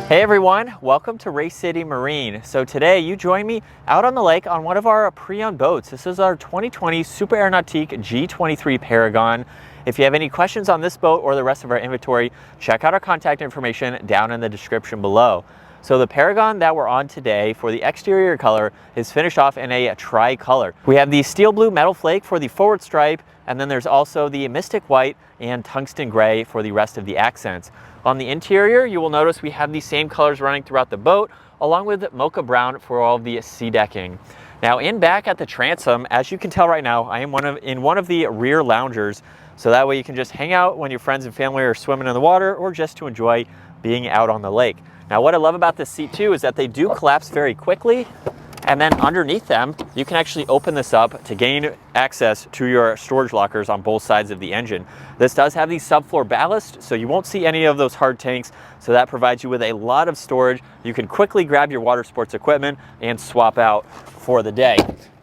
Hey everyone, welcome to Race City Marine. So today you join me out on the lake on one of our pre-owned boats. This is our 2020 Super Aeronautique G23 Paragon. If you have any questions on this boat or the rest of our inventory, check out our contact information down in the description below. So the Paragon that we're on today for the exterior color is finished off in a tri-color. We have the steel blue metal flake for the forward stripe, and then there's also the mystic white and tungsten gray for the rest of the accents. On the interior, you will notice we have the same colors running throughout the boat, along with mocha brown for all of the sea decking. Now in back at the transom, as you can tell right now, I am in one of the rear loungers, so that way you can just hang out when your friends and family are swimming in the water or just to enjoy being out on the lake. Now what I love about this seat too is that they do collapse very quickly, and then underneath them, you can actually open this up to gain access to your storage lockers on both sides of the engine. This does have the subfloor ballast, so you won't see any of those hard tanks, so that provides you with a lot of storage. You can quickly grab your water sports equipment and swap out for the day.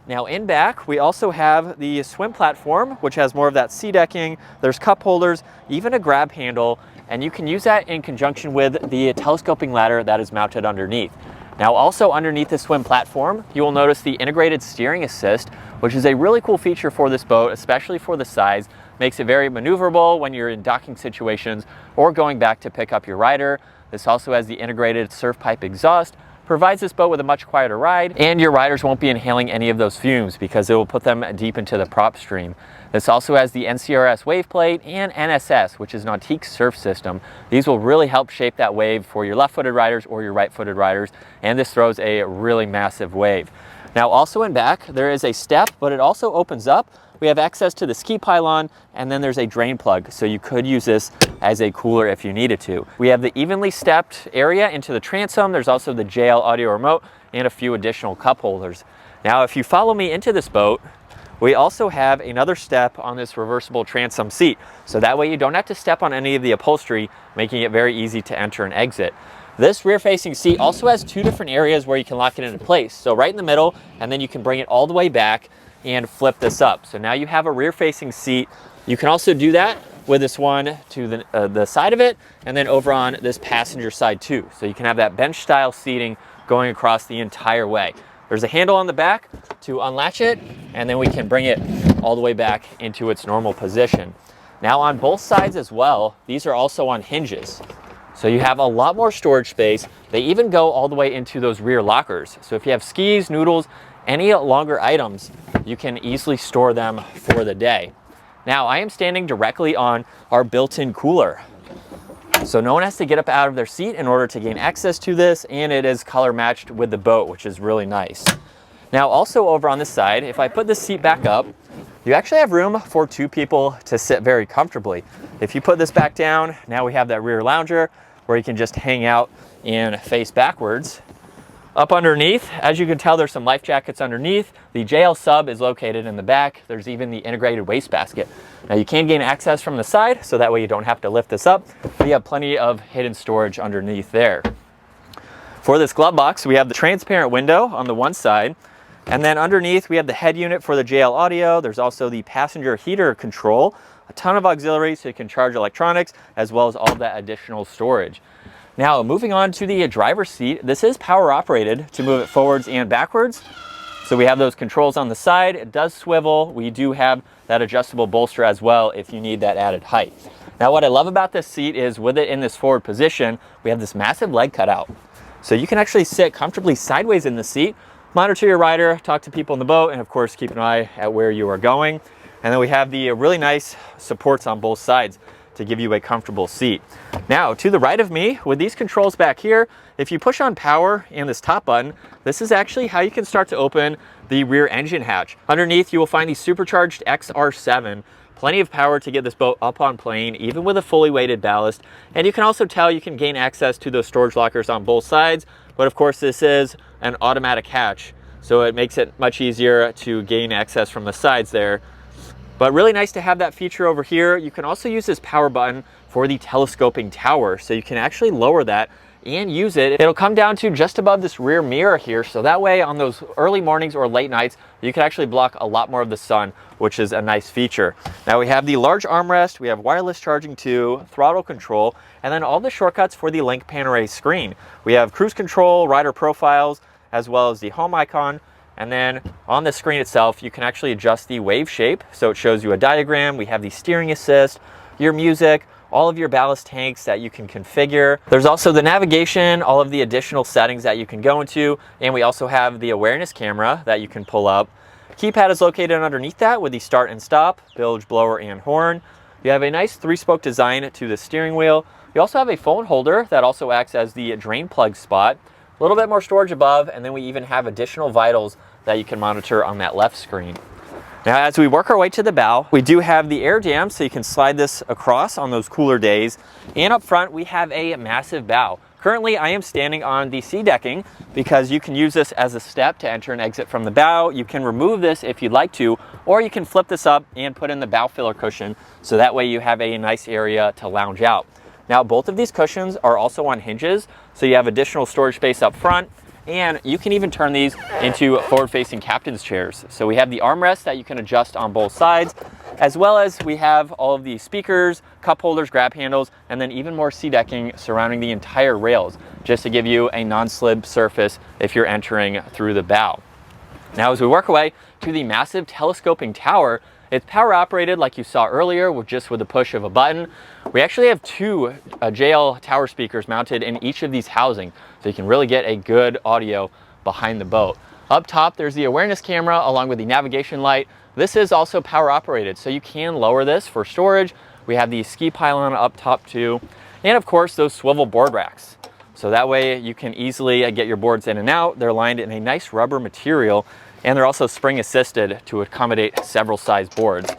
Now in back, we also have the swim platform, which has more of that sea decking. There's cup holders, even a grab handle, and you can use that in conjunction with the telescoping ladder that is mounted underneath. Now also underneath the swim platform, you will notice the integrated steering assist, which is a really cool feature for this boat, especially for the size. Makes it very maneuverable when you're in docking situations or going back to pick up your rider. This also has the integrated surf pipe exhaust, provides this boat with a much quieter ride, and your riders won't be inhaling any of those fumes because it will put them deep into the prop stream. This also has the NCRS wave plate and NSS, which is Nautique surf system. These will really help shape that wave for your left-footed riders or your right-footed riders, and this throws a really massive wave. Now also in back, there is a step, but it also opens up. We have access to the ski pylon, and then there's a drain plug, so you could use this as a cooler if you needed to. We have the evenly stepped area into the transom. There's also the JL audio remote and a few additional cup holders. Now, if you follow me into this boat, we also have another step on this reversible transom seat, so that way you don't have to step on any of the upholstery, making it very easy to enter and exit. This rear-facing seat also has two different areas where you can lock it into place. So right in the middle, and then you can bring it all the way back and flip this up. So now you have a rear-facing seat. You can also do that with this one to the side of it, and then over on this passenger side too. So you can have that bench-style seating going across the entire way. There's a handle on the back to unlatch it, and then we can bring it all the way back into its normal position. Now on both sides as well, these are also on hinges. So you have a lot more storage space. They even go all the way into those rear lockers. So if you have skis, noodles, any longer items, you can easily store them for the day. Now I am standing directly on our built-in cooler. So no one has to get up out of their seat in order to gain access to this, and it is color matched with the boat, which is really nice. Now also over on this side, if I put this seat back up, you actually have room for two people to sit very comfortably. If you put this back down, now we have that rear lounger where you can just hang out and face backwards. Up underneath, as you can tell, there's some life jackets underneath. The JL sub is located in the back. There's even the integrated wastebasket. Now you can gain access from the side, so that way you don't have to lift this up, but you have plenty of hidden storage underneath there. For this glove box, we have the transparent window on the one side, and then underneath we have the head unit for the JL audio. There's also the passenger heater control, a ton of auxiliaries so you can charge electronics, as well as all that additional storage. Now, moving on to the driver's seat, this is power operated to move it forwards and backwards. So we have those controls on the side. It does swivel. We do have that adjustable bolster as well if you need that added height. Now, what I love about this seat is with it in this forward position, we have this massive leg cutout. So you can actually sit comfortably sideways in the seat, monitor your rider, talk to people in the boat, and of course, keep an eye at where you are going. And then we have the really nice supports on both sides to give you a comfortable seat. Now, to the right of me, with these controls back here, if you push on power and this top button, this is actually how you can start to open the rear engine hatch. Underneath, you will find the supercharged XR7. Plenty of power to get this boat up on plane, even with a fully weighted ballast. And you can also tell you can gain access to those storage lockers on both sides. But of course, this is an automatic hatch, so it makes it much easier to gain access from the sides there. But really nice to have that feature over here. You can also use this power button for the telescoping tower, so you can actually lower that and use it, it'll come down to just above this rear mirror here. So that way on those early mornings or late nights, you can actually block a lot more of the sun, which is a nice feature. Now we have the large armrest, we have wireless charging too, throttle control, and then all the shortcuts for the Link Panorama screen. We have cruise control, rider profiles, as well as the home icon. And then on the screen itself, you can actually adjust the wave shape. So it shows you a diagram. We have the steering assist, your music, all of your ballast tanks that you can configure. There's also the navigation, all of the additional settings that you can go into. And we also have the awareness camera that you can pull up. Keypad is located underneath that with the start and stop, bilge, blower, and horn. You have a nice 3-spoke design to the steering wheel. You also have a phone holder that also acts as the drain plug spot. A little bit more storage above, and then we even have additional vitals that you can monitor on that left screen. Now, as we work our way to the bow, we do have the air dam, so you can slide this across on those cooler days. And up front, we have a massive bow. Currently, I am standing on the sea decking because you can use this as a step to enter and exit from the bow. You can remove this if you'd like to, or you can flip this up and put in the bow filler cushion, so that way you have a nice area to lounge out. Now, both of these cushions are also on hinges, so you have additional storage space up front. And you can even turn these into forward-facing captain's chairs. So we have the armrest that you can adjust on both sides, as well as we have all of the speakers, cup holders, grab handles, and then even more sea decking surrounding the entire rails, just to give you a non-slip surface if you're entering through the bow. Now, as we work our way to the massive telescoping tower, it's power operated like you saw earlier, with just with the push of a button. We actually have 2 JL tower speakers mounted in each of these housings, so you can really get a good audio behind the boat. Up top, there's the awareness camera along with the navigation light. This is also power operated, so you can lower this for storage. We have the ski pylon up top too, and of course those swivel board racks. So that way you can easily get your boards in and out. They're lined in a nice rubber material, and they're also spring assisted to accommodate several size boards.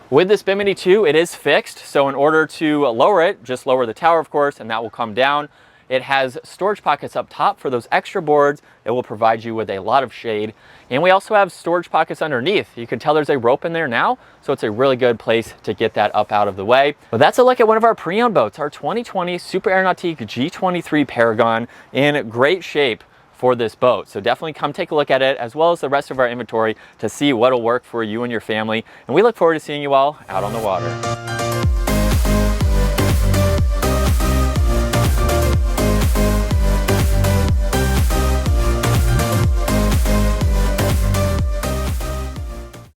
With this Bimini 2, it is fixed, so in order to lower it, just lower the tower, of course, and that will come down. It has storage pockets up top for those extra boards. It will provide you with a lot of shade. And we also have storage pockets underneath. You can tell there's a rope in there now, so it's a really good place to get that up out of the way. But that's a look at one of our pre-owned boats, our 2020 Super Aeronautique G23 Paragon, in great shape for this boat. So definitely come take a look at it, as well as the rest of our inventory, to see what'll work for you and your family. And we look forward to seeing you all out on the water.